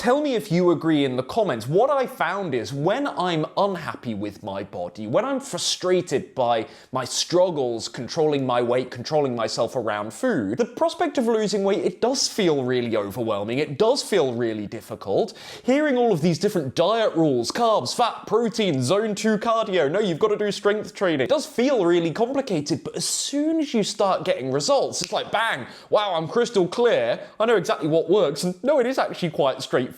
Tell me if you agree in the comments. What I found is when I'm unhappy with my body, when I'm frustrated by my struggles controlling my weight, controlling myself around food, the prospect of losing weight, it does feel really overwhelming. It does feel really difficult. Hearing all of these different diet rules, carbs, fat, protein, zone 2 cardio, no, you've got to do strength training. It does feel really complicated, but as soon as you start getting results, it's like bang, wow, I'm crystal clear. I know exactly what works, and no, it is actually quite straightforward.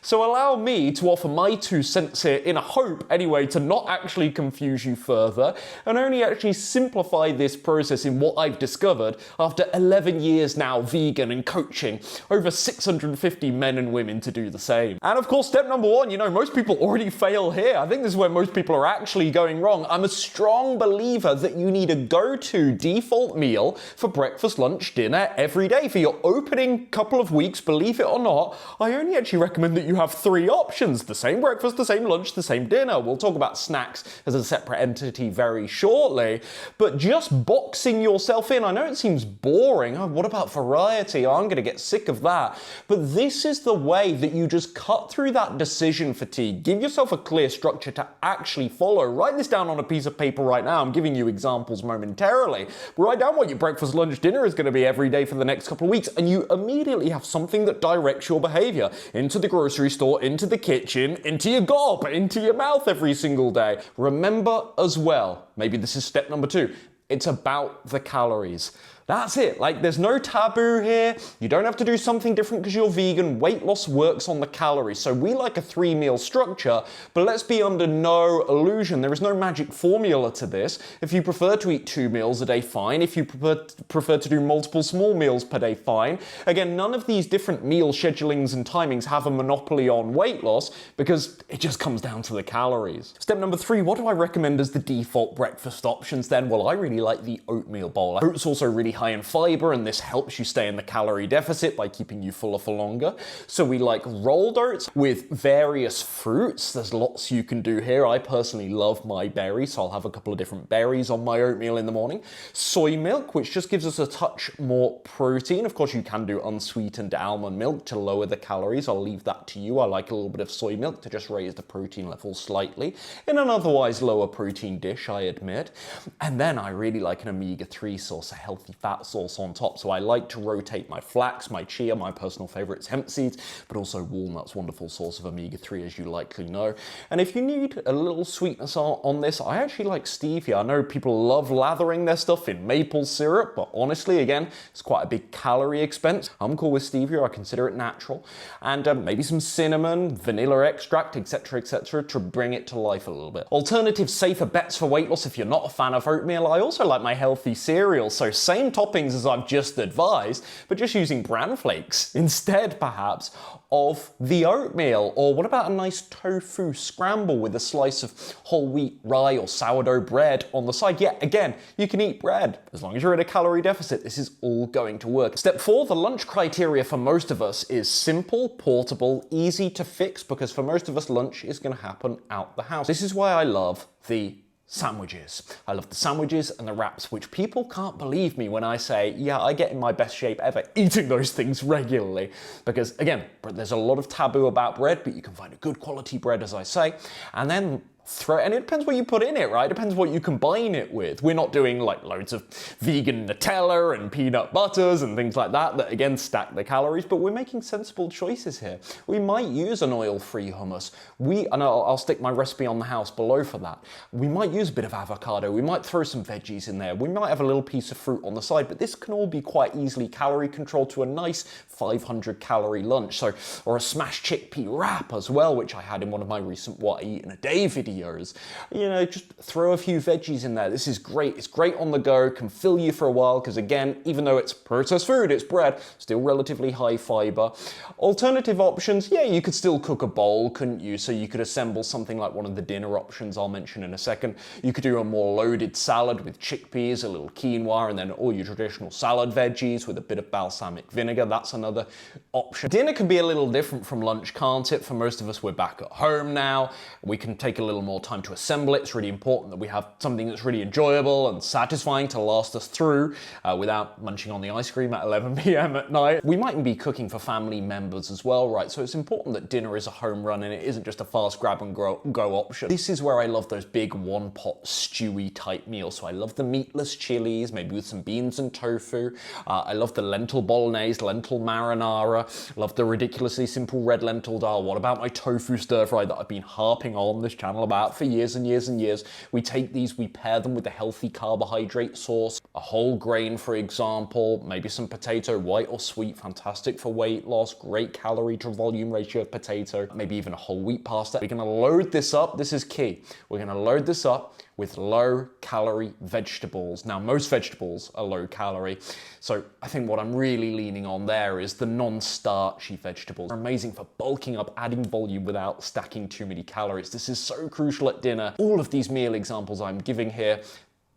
So allow me to offer my 2 cents here in a hope, anyway, to not actually confuse you further and only actually simplify this process in what I've discovered after 11 years now vegan and coaching over 650 men and women to do the same. And of course, step number 1, most people already fail here. I think this is where most people are actually going wrong. I'm a strong believer that you need a go-to default meal for breakfast, lunch, dinner every day. For your opening couple of weeks, believe it or not, I only actually recommend that you have 3 options: the same breakfast, the same lunch, the same dinner. We'll talk about snacks as a separate entity very shortly, but just boxing yourself in, I know it seems boring. Oh, what about variety? Oh, I'm going to get sick of that. But this is the way that you just cut through that decision fatigue. Give yourself a clear structure to actually follow. Write this down on a piece of paper right now. I'm giving you examples momentarily. Write down what your breakfast, lunch, dinner is going to be every day for the next couple of weeks, and you immediately have something that directs your behavior into the grocery store, into the kitchen, into your gob, into your mouth every single day. Remember as well, maybe this is step number 2, it's about the calories. That's it. There's no taboo here. You don't have to do something different because you're vegan. Weight loss works on the calories. So we like a 3-meal structure, but let's be under no illusion. There is no magic formula to this. If you prefer to eat 2 meals a day, fine. If you prefer to do multiple small meals per day, fine. Again, none of these different meal schedulings and timings have a monopoly on weight loss because it just comes down to the calories. Step number 3, what do I recommend as the default breakfast options then? Well, I really like the oatmeal bowl. Oats also really high in fiber, and this helps you stay in the calorie deficit by keeping you fuller for longer. So we like rolled oats with various fruits. There's lots you can do here. I personally love my berries, so I'll have a couple of different berries on my oatmeal in the morning. Soy milk, which just gives us a touch more protein. Of course, you can do unsweetened almond milk to lower the calories. I'll leave that to you. I like a little bit of soy milk to just raise the protein level slightly in an otherwise lower protein dish, I admit. And then I really like an omega-3 source, a healthy fat source on top. So I like to rotate my flax, my chia, my personal favorite is hemp seeds, but also walnuts, wonderful source of omega-3 as you likely know. And if you need a little sweetness on this, I actually like stevia. I know people love lathering their stuff in maple syrup, but honestly, again, it's quite a big calorie expense. I'm cool with stevia. I consider it natural. And maybe some cinnamon, vanilla extract, etc., to bring it to life a little bit. Alternative safer bets for weight loss if you're not a fan of oatmeal. I also like my healthy cereal, so same toppings as I've just advised, but just using bran flakes instead, perhaps, of the oatmeal. Or what about a nice tofu scramble with a slice of whole wheat rye or sourdough bread on the side? Yeah, again, you can eat bread. As long as you're in a calorie deficit, this is all going to work. Step 4, the lunch criteria for most of us is simple, portable, easy to fix, because for most of us, lunch is going to happen out the house. This is why I love the sandwiches. I love the sandwiches and the wraps, which people can't believe me when I say, yeah, I get in my best shape ever eating those things regularly. Because again, there's a lot of taboo about bread, but you can find a good quality bread, as I say, and then and it depends what you put in it, right? It depends what you combine it with. We're not doing loads of vegan Nutella and peanut butters and things like that again stack the calories, but we're making sensible choices here. We might use an oil-free hummus. And I'll stick my recipe on the house below for that. We might use a bit of avocado. We might throw some veggies in there. We might have a little piece of fruit on the side, but this can all be quite easily calorie controlled to a nice 500 calorie lunch. Or a smashed chickpea wrap as well, which I had in one of my recent What I Eat in a Day videos. Just throw a few veggies in there. This is great. It's great on the go, can fill you for a while, because again, even though it's processed food, it's bread, still relatively high fiber. Alternative options, yeah, you could still cook a bowl, couldn't you? So you could assemble something like one of the dinner options I'll mention in a second. You could do a more loaded salad with chickpeas, a little quinoa, and then all your traditional salad veggies with a bit of balsamic vinegar. That's another option. Dinner can be a little different from lunch, can't it? For most of us, we're back at home now. We can take a little little more time to assemble it. It's really important that we have something that's really enjoyable and satisfying to last us through without munching on the ice cream at 11 p.m. at night. We might be cooking for family members as well, right? So it's important that dinner is a home run and it isn't just a fast grab and go option. This is where I love those big one pot stewy type meals. So I love the meatless chilies, maybe with some beans and tofu. I love the lentil bolognese, lentil marinara. Love the ridiculously simple red lentil dal. What about my tofu stir fry that I've been harping on this channel about for years and years and years? We take these, we pair them with a healthy carbohydrate source, a whole grain, for example, maybe some potato, white or sweet, fantastic for weight loss, great calorie to volume ratio of potato, maybe even a whole wheat pasta. We're gonna load this up, this is key. We're gonna load this up with low calorie vegetables. Now, most vegetables are low calorie, so I think what I'm really leaning on there is the non-starchy vegetables. They're amazing for bulking up, adding volume without stacking too many calories. This is so crucial at dinner. All of these meal examples I'm giving here,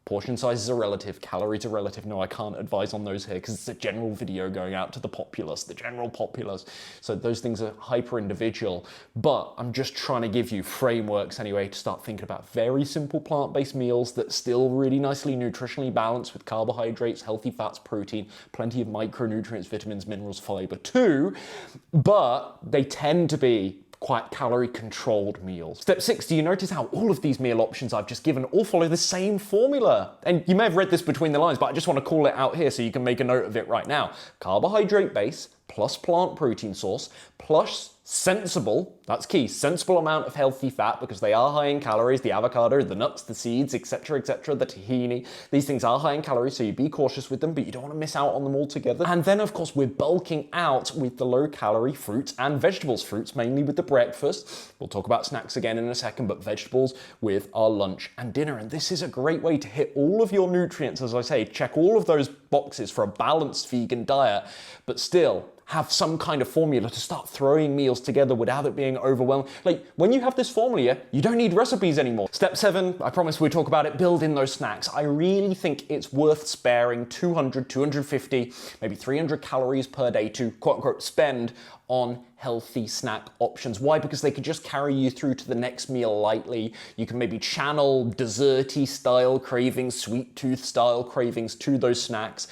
portion sizes are relative, calories are relative. No, I can't advise on those here because it's a general video going out to the populace, the general populace. So those things are hyper individual, but I'm just trying to give you frameworks anyway to start thinking about very simple plant-based meals that still really nicely nutritionally balanced with carbohydrates, healthy fats, protein, plenty of micronutrients, vitamins, minerals, fiber too, but they tend to be quite calorie controlled meals. Step 6, do you notice how all of these meal options I've just given all follow the same formula? And you may have read this between the lines, but I just want to call it out here so you can make a note of it right now. Carbohydrate base plus plant protein source plus sensible, that's key, sensible amount of healthy fat because they are high in calories, the avocado, the nuts, the seeds, etc., etc., the tahini. These things are high in calories, so you be cautious with them, but you don't want to miss out on them altogether. And then, of course, we're bulking out with the low-calorie fruits and vegetables. Fruits mainly with the breakfast. We'll talk about snacks again in a second, but vegetables with our lunch and dinner. And this is a great way to hit all of your nutrients, as I say, check all of those boxes for a balanced vegan diet, but still have some kind of formula to start throwing meals together without it being overwhelming. Like, when you have this formula, you don't need recipes anymore. Step 7, I promise we'll talk about it, build in those snacks. I really think it's worth sparing 200, 250, maybe 300 calories per day to quote unquote spend on healthy snack options. Why? Because they could just carry you through to the next meal lightly. You can maybe channel desserty style cravings, sweet tooth style cravings to those snacks.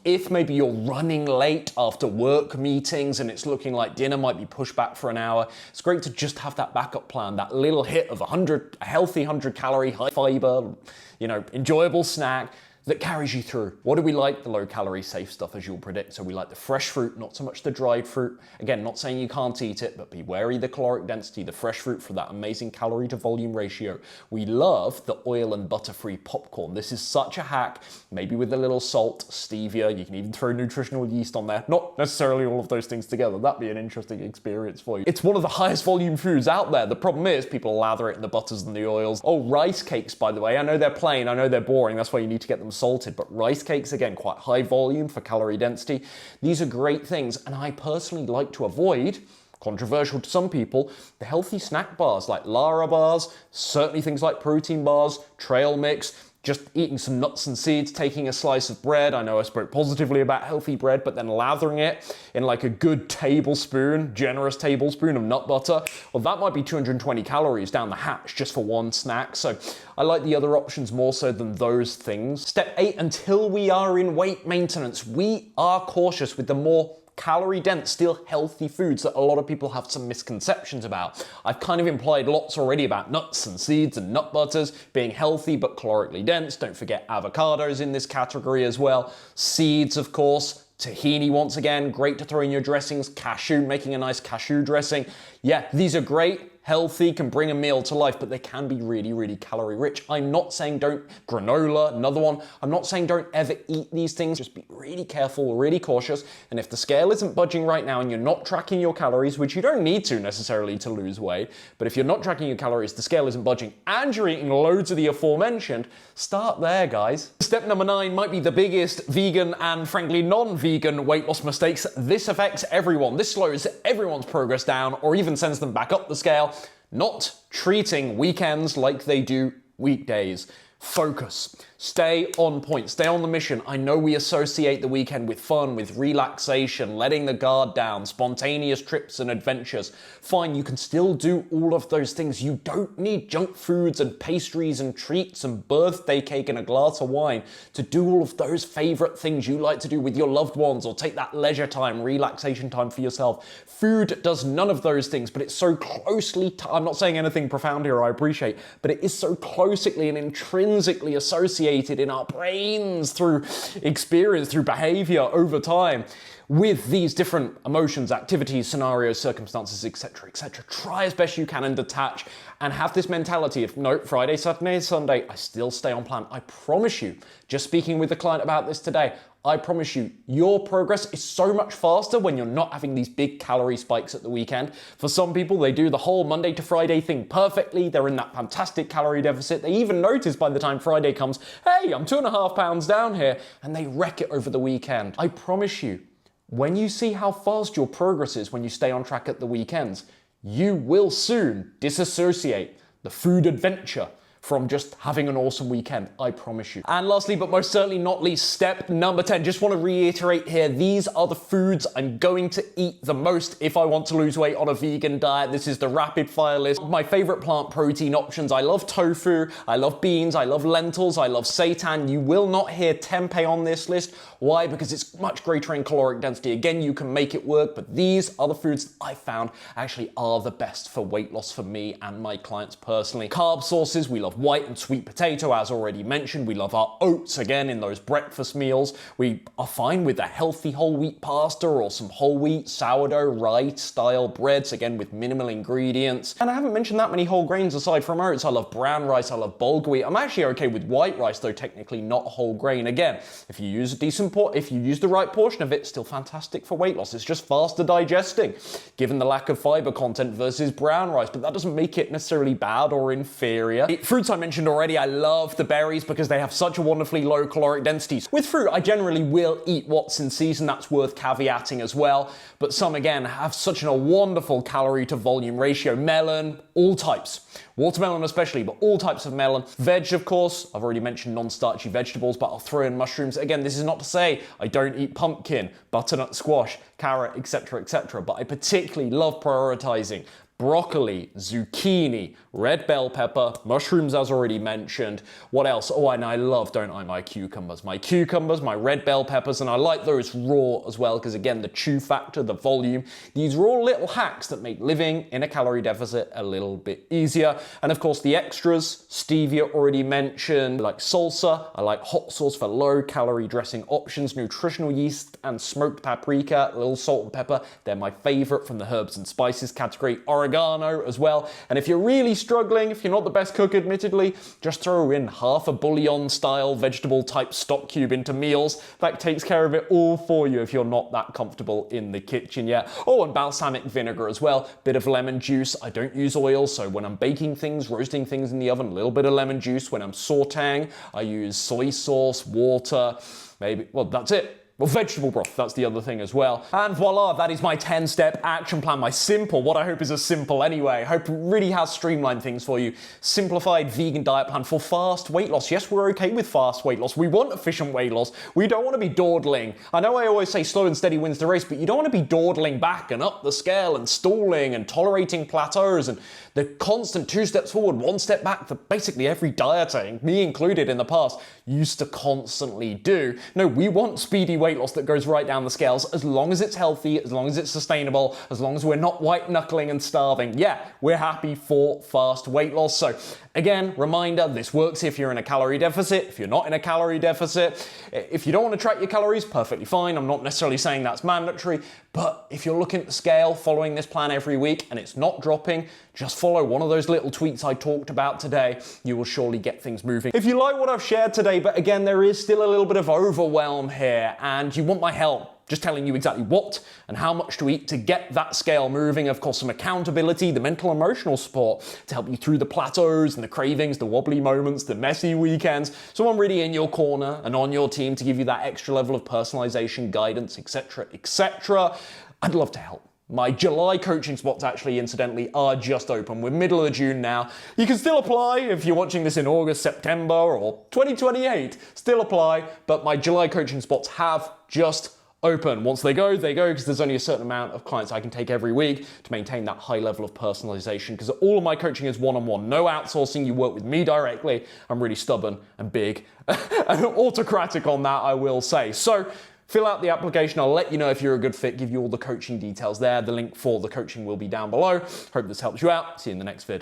If maybe you're running late after work meetings and it's looking like dinner might be pushed back for an hour, it's great to just have that backup plan, that little hit of a healthy 100 calorie, high fiber, enjoyable snack that carries you through. What do we like? The low calorie safe stuff, as you'll predict. So we like the fresh fruit, not so much the dried fruit. Again, not saying you can't eat it, but be wary of the caloric density, the fresh fruit for that amazing calorie to volume ratio. We love the oil and butter-free popcorn. This is such a hack, maybe with a little salt, stevia. You can even throw nutritional yeast on there. Not necessarily all of those things together. That'd be an interesting experience for you. It's one of the highest volume foods out there. The problem is people lather it in the butters and the oils. Oh, rice cakes, by the way. I know they're plain. I know they're boring. That's why you need to get them salted, but rice cakes, again, quite high volume for calorie density. These are great things, and I personally like to avoid, controversial to some people, the healthy snack bars like Lara bars, certainly things like protein bars, trail mix, just eating some nuts and seeds, taking a slice of bread. I know I spoke positively about healthy bread, but then lathering it in like a good tablespoon, generous tablespoon of nut butter. Well, that might be 220 calories down the hatch just for one snack. So I like the other options more so than those things. Step 8, until we are in weight maintenance, we are cautious with the more calorie dense, still healthy foods that a lot of people have some misconceptions about. I've kind of implied lots already about nuts and seeds and nut butters being healthy but calorically dense. Don't forget avocados in this category as well. Seeds, of course. Tahini, once again, great to throw in your dressings. Cashew, making a nice cashew dressing. Yeah, these are great, healthy, can bring a meal to life, but they can be really, really calorie rich. I'm not saying don't, granola, another one. I'm not saying don't ever eat these things. Just be really careful, really cautious. And if the scale isn't budging right now and you're not tracking your calories, which you don't need to necessarily to lose weight, but if you're not tracking your calories, the scale isn't budging, and you're eating loads of the aforementioned, start there, guys. Step number 9 might be the biggest vegan and frankly non-vegan weight loss mistakes. This affects everyone. This slows everyone's progress down or even sends them back up the scale. Not treating weekends like they do weekdays. Focus. Stay on point. Stay on the mission. I know we associate the weekend with fun, with relaxation, letting the guard down, spontaneous trips and adventures. Fine, you can still do all of those things. You don't need junk foods and pastries and treats and birthday cake and a glass of wine to do all of those favorite things you like to do with your loved ones or take that leisure time, relaxation time for yourself. Food does none of those things, but it's so closely, I'm not saying anything profound here, I appreciate, but it is so closely and intrinsically associated in our brains through experience, through behavior over time with these different emotions, activities, scenarios, circumstances, etc., etc. Try as best you can and detach and have this mentality of, no, Friday, Saturday, Sunday, I still stay on plan. I promise you, just speaking with a client about this today, I promise you, your progress is so much faster when you're not having these big calorie spikes at the weekend. For some people, they do the whole Monday to Friday thing perfectly. They're in that fantastic calorie deficit. They even notice by the time Friday comes, hey, I'm 2.5 pounds down here, and they wreck it over the weekend. I promise you, when you see how fast your progress is when you stay on track at the weekends, you will soon disassociate the food adventure from just having an awesome weekend, I promise you. And lastly, but most certainly not least, step number 10. Just want to reiterate here, these are the foods I'm going to eat the most if I want to lose weight on a vegan diet. This is the rapid fire list. My favorite plant protein options. I love tofu, I love beans, I love lentils, I love seitan. You will not hear tempeh on this list. Why? Because it's much greater in caloric density. Again, you can make it work, but these are the foods I found actually are the best for weight loss for me and my clients personally. Carb sources, we love white and sweet potato, as already mentioned. We love our oats, again, in those breakfast meals. We are fine with a healthy whole wheat pasta or some whole wheat sourdough rice style breads, again, with minimal ingredients. And I haven't mentioned that many whole grains aside from oats. I love brown rice, I love bulgur wheat. I'm actually okay with white rice, though technically not whole grain. Again, if you use the right portion of it, still fantastic for weight loss. It's just faster digesting, given the lack of fiber content versus brown rice, but that doesn't make it necessarily bad or inferior. Fruits I mentioned already, I love the berries because they have such a wonderfully low caloric density. With fruit, I generally will eat what's in season, that's worth caveating as well, but some again have such a wonderful calorie to volume ratio. Melon, all types. Watermelon especially, but all types of melon. Veg, of course, I've already mentioned non-starchy vegetables, but I'll throw in mushrooms. Again, this is not to say I don't eat pumpkin, butternut squash, carrot, etc., etc., but I particularly love prioritizing broccoli, zucchini, red bell pepper, mushrooms as already mentioned. What else? Oh, and I love, don't I, my cucumbers. My cucumbers, my red bell peppers, and I like those raw as well because again, the chew factor, the volume, these are all little hacks that make living in a calorie deficit a little bit easier. And of course, the extras, stevia already mentioned, I like salsa, I like hot sauce for low calorie dressing options, nutritional yeast and smoked paprika, a little salt and pepper. They're my favorite from the herbs and spices category. Oregano as well. And if you're really struggling, if you're not the best cook admittedly, just throw in half a bouillon style vegetable type stock cube into meals. That takes care of it all for you if you're not that comfortable in the kitchen yet. Oh, and balsamic vinegar as well. Bit of lemon juice. I don't use oil, so when I'm baking things, roasting things in the oven, a little bit of lemon juice. When I'm sauteing, I use soy sauce, water, maybe, well, that's it. Well, vegetable broth, that's the other thing as well. And voila, that is my 10-step action plan, my simple, what I hope is a simple anyway. I hope it really has streamlined things for you. Simplified vegan diet plan for fast weight loss. Yes, we're okay with fast weight loss. We want efficient weight loss. We don't want to be dawdling. I know I always say slow and steady wins the race, but you don't want to be dawdling back and up the scale and stalling and tolerating plateaus and the constant 2 steps forward, 1 step back that basically every dieter, me included in the past, used to constantly do. No, we want speedy weight loss that goes right down the scales as long as it's healthy, as long as it's sustainable, as long as we're not white knuckling and starving. Yeah, we're happy for fast weight loss. So again, reminder, this works if you're in a calorie deficit, if you're not in a calorie deficit. If you don't want to track your calories, perfectly fine. I'm not necessarily saying that's mandatory, but if you're looking at the scale, following this plan every week and it's not dropping, just follow one of those little tweaks I talked about today. You will surely get things moving. If you like what I've shared today, but again, there is still a little bit of overwhelm here and you want my help, just telling you exactly what and how much to eat to get that scale moving. Of course, some accountability, the mental emotional support to help you through the plateaus and the cravings, the wobbly moments, the messy weekends. Someone really in your corner and on your team to give you that extra level of personalization, guidance, etc., etc. I'd love to help. My July coaching spots actually, incidentally, are just open. We're middle of June now. You can still apply if you're watching this in August, September, or 2028. Still apply, but my July coaching spots have just open. Once they go, because there's only a certain amount of clients I can take every week to maintain that high level of personalization, because all of my coaching is one-on-one. No outsourcing, you work with me directly. I'm really stubborn and big and autocratic on that, I will say. So fill out the application. I'll let you know if you're a good fit, give you all the coaching details there. The link for the coaching will be down below. Hope this helps you out. See you in the next vid.